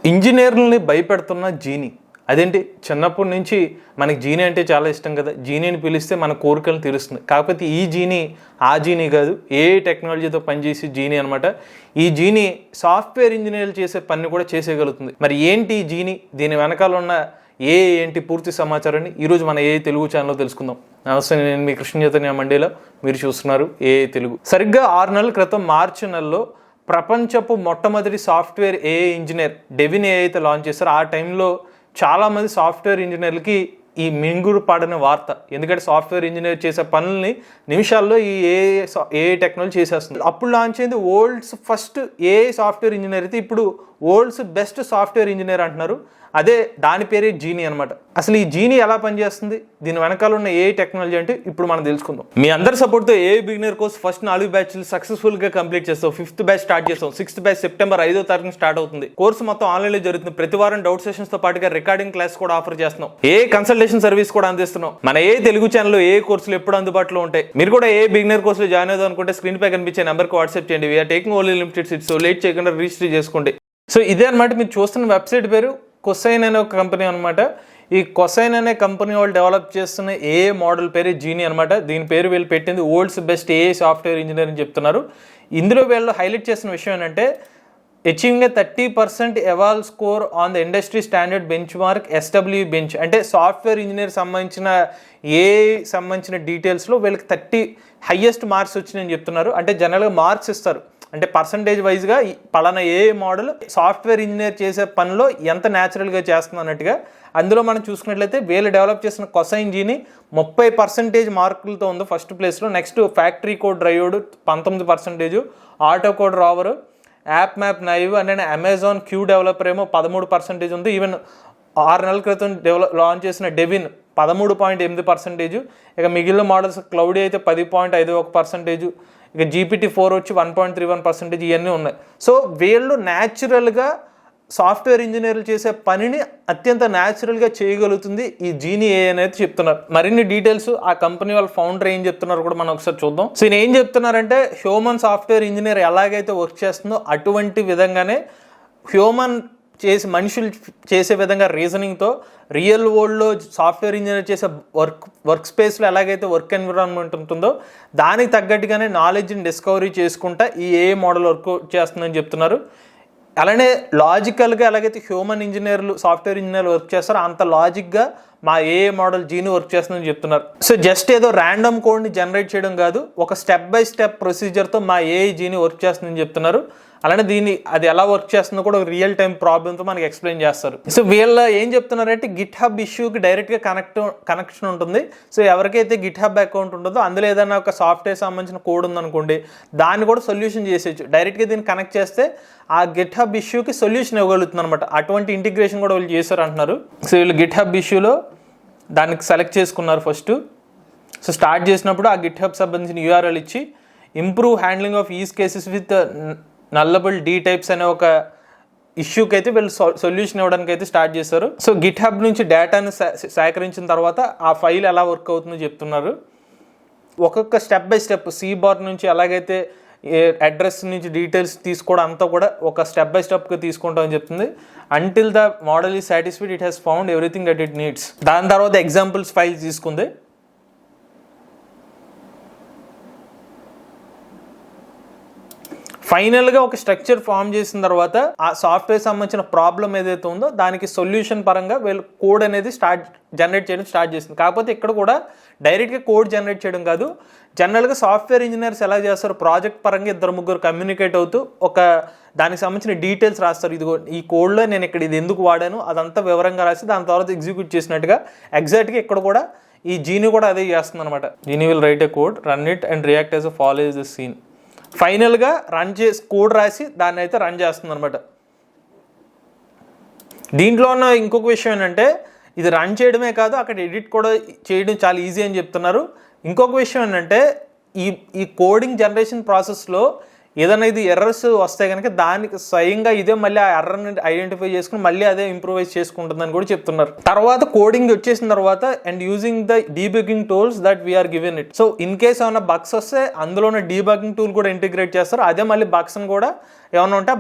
ఇంజనీర్లని భయపెడుతున్న genie. అదేంటి, చిన్నప్పటి నుంచి మనకి జీనీ అంటే చాలా ఇష్టం కదా, జీనీని పిలిస్తే మన కోరికలను తీరుస్తుంది. కాకపోతే ఈ జీనీ ఆ జీనీ కాదు, ఏ టెక్నాలజీతో పనిచేసే జీనీ అనమాట. ఈ జీనీ సాఫ్ట్వేర్ ఇంజనీర్లు చేసే పని కూడా చేసేయగలుగుతుంది. మరి ఏంటి ఈ జీనీ, దీని వెనకాల ఉన్న ఏంటి పూర్తి సమాచారాన్ని ఈరోజు మన ఏ తెలుగు ఛానల్లో తెలుసుకుందాం. నమస్తే, నేను మీ కృష్ణ చైతన్య మండేలో, మీరు చూస్తున్నారు ఏ తెలుగు. సరిగ్గా 6 నెలల క్రితం మార్చి నెలలో ప్రపంచపు మొట్టమొదటి software AI engineer Devin AI అయితే లాంచ్ చేశారు. ఆ టైంలో చాలామంది సాఫ్ట్వేర్ ఇంజనీర్లకి ఈ మింగుడు పడని వార్త. ఎందుకంటే సాఫ్ట్వేర్ ఇంజనీర్ చేసే పనుల్ని నిమిషాల్లో ఈ ఏఐ టెక్నాలజీ చేసేస్తుంది. అప్పుడు లాంచ్ అయింది world's first AI software engineer అయితే ఇప్పుడు వరల్డ్స్ బెస్ట్ సాఫ్ట్వేర్ ఇంజనీర్ అంటున్నారు. అదే దాని పేరే జీనీ అనమాట. అసలు ఈ జీనీ ఎలా పనిచేస్తుంది, దీని వెనకాల ఉన్న ఏఐ టెక్నాలజీ అంటే ఇప్పుడు మనం తెలుసుకుందాం. మీ అందరి సపోర్ట్తో ఏఐ బిగినర్ కోర్స్ ఫస్ట్ 4 బ్యాచ్లు సక్సెస్ఫుల్గా కంప్లీట్ చేస్తాం. 5th బ్యాచ్ స్టార్ట్ చేస్తాం. 6th బ్యాచ్ సెప్టెంబర్ 5వ తారీఖున స్టార్ట్ అవుతుంది. కోర్సు మొత్తం ఆన్లైన్లో జరుగుతుంది. ప్రతి వారం డౌట్ సెషన్స్ తో పాటుగా రికార్డింగ్ క్లాస్ కూడా ఆఫర్ చేస్తున్నాం. ఏ కన్సల్టేషన్ సర్వీస్ కూడా అందిస్తున్నాం. మన ఏ తెలుగు ఛానల్లో ఏ కోర్సులు ఎప్పుడు అందుబాటులో ఉంటాయి. మీరు కూడా ఏ బిగినర్ కోర్సులో జాయిన్ అవుదాం అనుకుంటే స్క్రీన్ పై కనిపించే నెంబర్కి వాట్సాప్ చేయండి. We are taking only limited seats. So late చేయకుండా రిజిస్టర్ చేసుకోండి. సో ఇదే అనమాట, మీరు చూస్తున్న వెబ్సైట్ పేరు కొసైన్ అనే ఒక కంపెనీ అనమాట. ఈ కొసైన్ అనే కంపెనీ వాళ్ళు డెవలప్ చేస్తున్న ఏ మోడల్ పేరు జీనీ అనమాట. దీని పేరు వీళ్ళు పెట్టింది వరల్డ్స్ బెస్ట్ ఏ సాఫ్ట్వేర్ ఇంజనీర్ అని చెప్తున్నారు. ఇందులో వీళ్ళు హైలైట్ చేసిన విషయం ఏంటంటే achieving A 30% ఎవాల్ score on the industry standard bench mark SW bench. అంటే సాఫ్ట్వేర్ ఇంజనీర్ సంబంధించిన డీటెయిల్స్లో వీళ్ళకి 30 హైయెస్ట్ మార్క్స్ వచ్చినాయని చెప్తున్నారు. అంటే జనరల్గా మార్క్స్ ఇస్తారు, అంటే పర్సంటేజ్ వైజ్గా పలానా ఏ మోడల్ సాఫ్ట్వేర్ ఇంజనీర్ చేసే పనిలో ఎంత న్యాచురల్గా చేస్తుంది అన్నట్టుగా. అందులో మనం చూసుకున్నట్లయితే వీళ్ళు డెవలప్ చేసిన కొసైన్ జీని 30% మార్కులతో ఉంది ఫస్ట్ ప్లేస్లో. Next factory code droid 19%, auto code rover, app map navie and Amazon Q developer ఏమో 13% ఉంది. ఈవెన్ 6 నెలల క్రితం లాంచ్ చేసిన డెవిన్ 13.8%. ఇక మిగిలిన మోడల్స్ క్లౌడీ అయితే 10.51%, ఇక GPT-4 వచ్చి 1.31%. ఇవన్నీ ఉన్నాయి. సో వీళ్ళు న్యాచురల్గా సాఫ్ట్వేర్ ఇంజనీర్లు చేసే పనిని అత్యంత న్యాచురల్గా చేయగలుగుతుంది ఈ జీనీ ఏ అనేది చెప్తున్నారు. మరిన్ని డీటెయిల్స్ ఆ కంపెనీ వాళ్ళ ఫౌండర్ ఏం చెప్తున్నారు కూడా మనం ఒకసారి చూద్దాం. సో ఈయన ఏం చెప్తున్నారంటే హ్యూమన్ సాఫ్ట్వేర్ ఇంజనీర్ ఎలాగైతే వర్క్ చేస్తుందో అటువంటి విధంగానే మనుషులు చేసే విధంగా రీజనింగ్తో రియల్ వరల్డ్లో సాఫ్ట్వేర్ ఇంజనీర్ చేసే వర్క్ స్పేస్లో ఎలాగైతే వర్క్ ఎన్విరాన్మెంట్ ఉంటుందో దానికి తగ్గట్టుగానే నాలెడ్జ్ని డిస్కవరీ చేసుకుంటా ఈ ఏ మోడల్ వర్క్ చేస్తుందని చెప్తున్నారు. అలానే లాజికల్గా ఎలాగైతే హ్యూమన్ ఇంజనీర్లు సాఫ్ట్వేర్ ఇంజనీర్లు వర్క్ చేస్తారో అంత లాజిక్గా మా ఏ మోడల్ జీని వర్క్ చేస్తుందని చెప్తున్నారు. సో జస్ట్ ఏదో ర్యాండమ్ కోడ్ని జనరేట్ చేయడం కాదు, ఒక స్టెప్ బై స్టెప్ ప్రొసీజర్తో మా ఏ జీని వర్క్ చేస్తుందని చెప్తున్నారు. అలానే అది ఎలా వర్క్ చేస్తుందో కూడా ఒక రియల్ టైం ప్రాబ్లంతో మనకి ఎక్స్ప్లెయిన్ చేస్తారు. సో వీళ్ళ ఏం చెప్తున్నారంటే గిట్ హబ్ ఇష్యూకి డైరెక్ట్గా కనెక్షన్ ఉంటుంది. సో ఎవరికైతే గిట్ హబ్ అకౌంట్ ఉంటుందో అందులో ఏదైనా ఒక సాఫ్ట్వేర్ సంబంధించిన కోడ్ ఉందనుకోండి, దాన్ని కూడా సొల్యూషన్ చేసేయచ్చు. డైరెక్ట్గా దీన్ని కనెక్ట్ చేస్తే ఆ గిట్ హబ్ ఇష్యూకి సొల్యూషన్ ఇవ్వగలుగుతుంది అనమాట. అటువంటి ఇంటిగ్రేషన్ కూడా వీళ్ళు చేశారు అంటున్నారు. సో వీళ్ళు గిట్ హబ్ ఇష్యూలో దానికి సెలెక్ట్ చేసుకున్నారు ఫస్ట్. సో స్టార్ట్ చేసినప్పుడు ఆ గిట్ హబ్ సంబంధించిన URL ఇచ్చి improve handling of edge cases with nullable dtypes అనే ఒక ఇష్యూకి అయితే వీళ్ళు సొల్యూషన్ ఇవ్వడానికి అయితే స్టార్ట్ చేశారు. సో గిట్ హబ్ నుంచి డేటాను సేకరించిన తర్వాత ఆ ఫైల్ ఎలా వర్క్ అవుతుందో చెప్తున్నారు. ఒక్కొక్క స్టెప్ బై స్టెప్ సీబార్ నుంచి ఎలాగైతే అడ్రస్ నుంచి డీటెయిల్స్ తీసుకోవడం అంతా కూడా ఒక స్టెప్ బై స్టెప్గా తీసుకుంటామని చెప్తుంది. Until the model is satisfied it has found everything that it needs. దాని తర్వాత ఎగ్జాంపుల్స్ ఫైల్ తీసుకుంది. ఫైనల్గా ఒక స్ట్రక్చర్ ఫామ్ చేసిన తర్వాత ఆ సాఫ్ట్వేర్ సంబంధించిన ప్రాబ్లం ఏదైతే ఉందో దానికి సొల్యూషన్ పరంగా వీళ్ళు కోడ్ అనేది జనరేట్ చేయడం స్టార్ట్ చేసింది. కాకపోతే ఇక్కడ కూడా డైరెక్ట్గా కోడ్ జనరేట్ చేయడం కాదు, జనరల్గా సాఫ్ట్వేర్ ఇంజనీర్స్ ఎలా చేస్తారు, ప్రాజెక్ట్ పరంగా 2-3 కమ్యూనికేట్ అవుతూ ఒక దానికి సంబంధించిన డీటెయిల్స్ రాస్తారు. ఇదిగో ఈ కోడ్లో నేను ఇక్కడ ఇది ఎందుకు వాడాను అదంతా వివరంగా రాసి దాని తర్వాత ఎగ్జిక్యూట్ చేసినట్టుగా ఎగ్జాక్ట్గా ఇక్కడ కూడా ఈ జీనీ కూడా అదే చేస్తుంది అనమాట. Genie will write a code, run it and react as a follow the scene. ఫైనల్గా కోడ్ రాసి దాన్ని అయితే రన్ చేస్తుంది అనమాట. దీంట్లో ఉన్న ఇంకొక విషయం ఏంటంటే ఇది రన్ చేయడమే కాదు, అక్కడ ఎడిట్ కూడా చేయడం చాలా ఈజీ అని చెప్తున్నారు. ఇంకొక విషయం ఏంటంటే ఈ కోడింగ్ జనరేషన్ ప్రాసెస్లో ఏదైనా ఇది ఎర్రర్స్ వస్తే కనుక దానికి స్వయంగా ఇదే మళ్ళీ ఆ ఎర్రర్ని ఐడెంటిఫై చేసుకుని మళ్ళీ అదే ఇంప్రూవైజ్ చేసుకుంటుందని కూడా చెప్తున్నారు. తర్వాత కోడింగ్ వచ్చేసిన తర్వాత and using the debugging tools that we are given it. So in case ఏమైనా బగ్స్ వస్తే అందులోనే డీబగ్గింగ్ టూల్ కూడా ఇంటిగ్రేట్ చేస్తారు. అదే మళ్ళీ బగ్స్ని కూడా ఏమైనా ఉంటే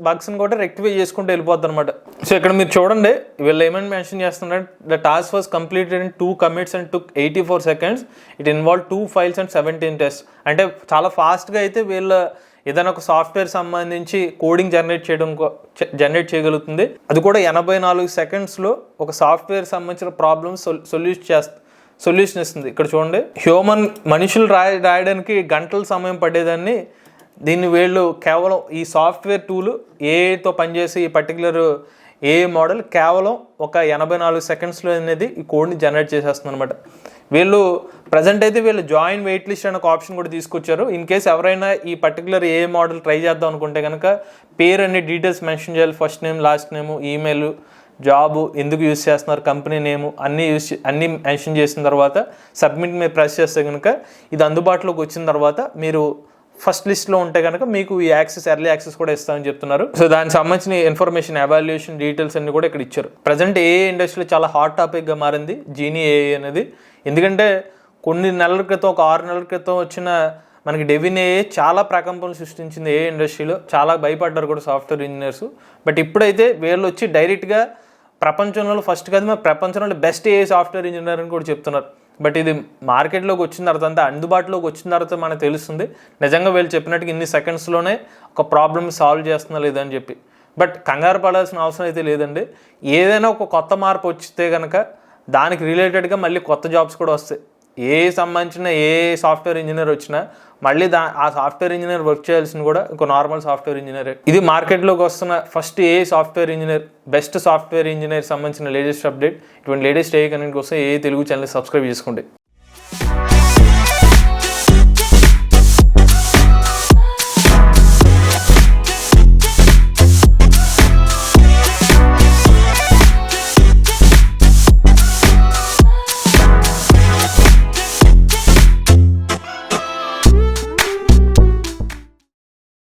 బగ్స్ని కూడా రెక్టిఫై చేసుకుంటూ వెళ్ళిపోద్ది అనమాట. సో ఇక్కడ మీరు చూడండి వీళ్ళు ఏమైనా మెన్షన్ చేస్తున్నారు, the task was completed in 2 commits and took 84 seconds. It involve 2 files and 17 tests. అంటే చాలా ఫాస్ట్గా అయితే వీళ్ళు ఏదైనా ఒక సాఫ్ట్వేర్ సంబంధించి కోడింగ్ జనరేట్ చేయగలుగుతుంది. అది కూడా 84 secondsలో ఒక సాఫ్ట్వేర్ సంబంధించిన ప్రాబ్లమ్స్ సొల్యూషన్ ఇస్తుంది. ఇక్కడ చూడండి, మనుషులు రాయడానికి గంటల సమయం పడేదాన్ని దీన్ని వీళ్ళు కేవలం ఈ సాఫ్ట్వేర్ టూల్ ఏతో పనిచేసి ఈ పర్టికులర్ ఏ మోడల్ కేవలం ఒక 84 secondsలో అనేది ఈ కోడ్ని జనరేట్ చేసేస్తుంది అనమాట. వీళ్ళు ప్రజెంట్ అయితే వీళ్ళు జాయిన్ వెయిట్ లిస్ట్ అనే ఒక ఆప్షన్ కూడా తీసుకొచ్చారు. ఇన్ కేస్ ఎవరైనా ఈ పర్టికులర్ ఏ మోడల్ ట్రై చేద్దాం అనుకుంటే కనుక పేరు అన్ని డీటెయిల్స్ మెన్షన్ చేయాలి. ఫస్ట్ నేమ్, లాస్ట్ నేము, ఈమెయిల్, జాబు, ఎందుకు యూజ్ చేస్తున్నారు, కంపెనీ నేము అన్నీ మెన్షన్ చేసిన తర్వాత సబ్మిట్ మీద ప్రెస్ చేస్తే కనుక ఇది అందుబాటులోకి వచ్చిన తర్వాత మీరు ఫస్ట్ లిస్ట్లో ఉంటే కనుక మీకు ఈ ఎర్లీ యాక్సెస్ కూడా ఇస్తామని చెప్తున్నారు. సో దానికి సంబంధించిన ఇన్ఫర్మేషన్, ఎవాల్యుయేషన్ డీటెయిల్స్ అన్ని కూడా ఇక్కడ ఇచ్చారు. ప్రజెంట్ ఏఐ ఇండస్ట్రీలో చాలా హాట్ టాపిక్గా మారింది జీనీ ఏఐ అనేది. ఎందుకంటే కొన్ని నెలల క్రితం, ఒక 6 నెలల క్రితం వచ్చిన మనకి డెవిన్ ఏఐ చాలా ప్రకంపనలు సృష్టించింది ఏఐ ఇండస్ట్రీలో. చాలా భయపడ్డారు కూడా సాఫ్ట్వేర్ ఇంజనీర్స్. బట్ ఇప్పుడైతే వీళ్ళు వచ్చి డైరెక్ట్గా ప్రపంచంలో ఫస్ట్ కాదు, మన ప్రపంచంలో బెస్ట్ ఏఐ సాఫ్ట్వేర్ ఇంజనీర్ అని కూడా చెప్తున్నారు. బట్ ఇది మార్కెట్లోకి వచ్చిన తర్వాత, అంతా అందుబాటులోకి వచ్చిన తర్వాత మనకు తెలుస్తుంది నిజంగా వీళ్ళు చెప్పినట్టుగా ఇన్ని సెకండ్స్లోనే ఒక ప్రాబ్లమ్ సాల్వ్ చేస్తున్నా లేదని చెప్పి. బట్ కంగారు పడాల్సిన అవసరం అయితే లేదండి. ఏదైనా ఒక కొత్త మార్పు వచ్చితే కనుక దానికి రిలేటెడ్గా మళ్ళీ కొత్త జాబ్స్ కూడా వస్తాయి. ఏ సంబంధించిన ఏ సాఫ్ట్వేర్ ఇంజనీర్ వచ్చినా మళ్ళీ ఆ సాఫ్ట్వేర్ ఇంజనీర్ వర్క్ చేయాల్సిన కూడా ఒక నార్మల్ సాఫ్ట్వేర్ ఇంజనీర్. ఇది మార్కెట్లోకి వస్తున్న first AI software engineer, best software engineer సంబంధించిన లేటెస్ట్ అప్డేట్. ఇటువంటి లేటెస్ట్ ఏ కనెక్ట్ కోసం ఏ తెలుగు ఛానల్ సబ్స్క్రైబ్ చేసుకోండి.